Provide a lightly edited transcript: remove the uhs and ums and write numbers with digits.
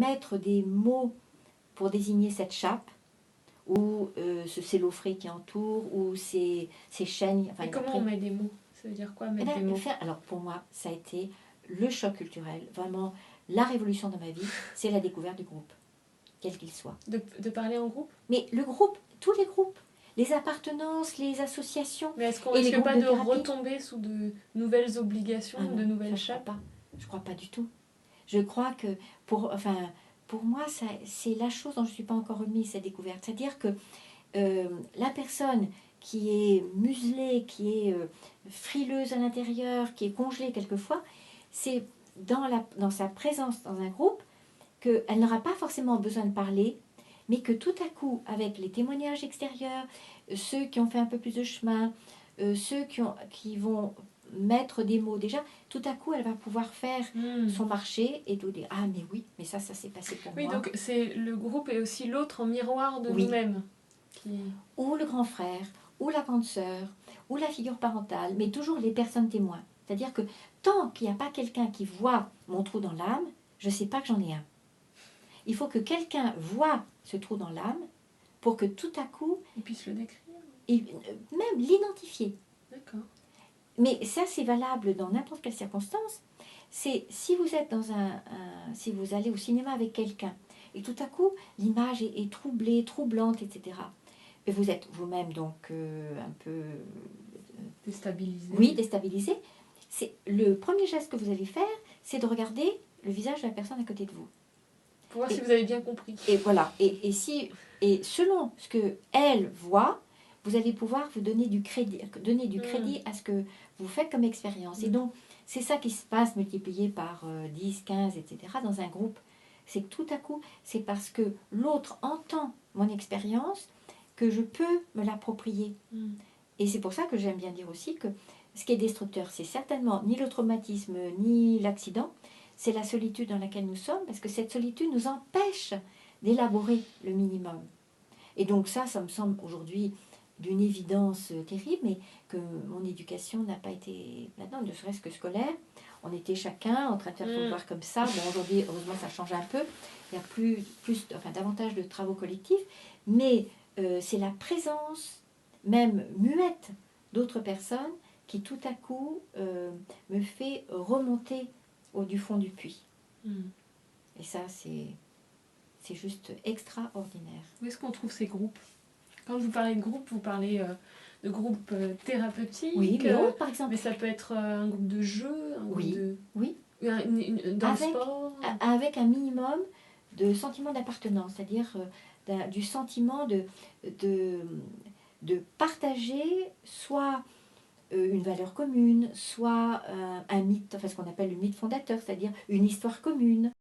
mettre des mots pour désigner cette chape, ou ce cellofré qui entoure, ou ces chaînes. Enfin, et comment après, on met des mots? Ça veut dire quoi, eh mettre ben, des mots? alors pour moi, ça a été le choc culturel, vraiment la révolution dans ma vie, c'est la découverte du groupe, quel qu'il soit. De parler en groupe? Mais le groupe, tous les groupes, les appartenances, les associations, Mais est-ce qu'on et les risque groupes pas de de thérapie. retomber sous de nouvelles obligations, Ah non, de nouvelles ça, je crois chapes? pas. Je crois pas du tout. Je crois que pour moi, c'est la chose dont je ne suis pas encore remise, cette découverte. C'est-à-dire que la personne qui est muselée, qui est frileuse à l'intérieur, qui est congelée quelquefois, c'est dans sa présence dans un groupe qu'elle n'aura pas forcément besoin de parler, mais que tout à coup, avec les témoignages extérieurs, ceux qui ont fait un peu plus de chemin, ceux qui vont mettre des mots déjà, tout à coup, elle va pouvoir faire son marché et tout dire, ah mais oui, mais ça s'est passé pour Oui, moi. donc le groupe est aussi l'autre en miroir de Oui. nous-mêmes. Ou le grand frère, ou la grande sœur, ou la figure parentale, mais toujours les personnes témoins. C'est-à-dire que tant qu'il n'y a pas quelqu'un qui voit mon trou dans l'âme, je ne sais pas que j'en ai un. Il faut que quelqu'un voit ce trou dans l'âme pour que tout à coup, On puisse le décrire. même l'identifier. D'accord. Mais ça, c'est valable dans n'importe quelle circonstance. C'est si vous êtes si vous allez au cinéma avec quelqu'un et tout à coup l'image est troublée, troublante, etc. Et vous êtes vous-même donc un peu Déstabilisé. oui, déstabilisé. C'est le premier geste que vous allez faire, c'est de regarder le visage de la personne à côté de vous. Pour voir si vous avez bien compris. Et voilà. Et selon ce que elle voit, vous allez pouvoir vous donner du crédit à ce que vous faites comme expérience. Et donc, c'est ça qui se passe multiplié par 10, 15, etc. dans un groupe. C'est que tout à coup, c'est parce que l'autre entend mon expérience que je peux me l'approprier. Et c'est pour ça que j'aime bien dire aussi que ce qui est destructeur, c'est certainement ni le traumatisme, ni l'accident, c'est la solitude dans laquelle nous sommes, parce que cette solitude nous empêche d'élaborer le minimum. Et donc ça me semble aujourd'hui d'une évidence terrible, mais que mon éducation n'a pas été là-dedans, ne serait-ce que scolaire. On était chacun en train de faire son devoir comme ça. Bon, aujourd'hui, heureusement, ça change un peu. Il y a davantage de travaux collectifs, mais c'est la présence, même muette, d'autres personnes qui tout à coup me fait remonter du fond du puits. Et ça, c'est juste extraordinaire. Où est-ce qu'on trouve ces groupes? Quand vous parlez de groupe, vous parlez de groupe thérapeutique. Oui, mais par exemple. Mais ça peut être un groupe de jeu, un groupe de... Oui. Dans le sport. Avec un minimum de sentiment d'appartenance, c'est-à-dire du sentiment de partager soit une valeur commune, soit un mythe, enfin ce qu'on appelle le mythe fondateur, c'est-à-dire une histoire commune.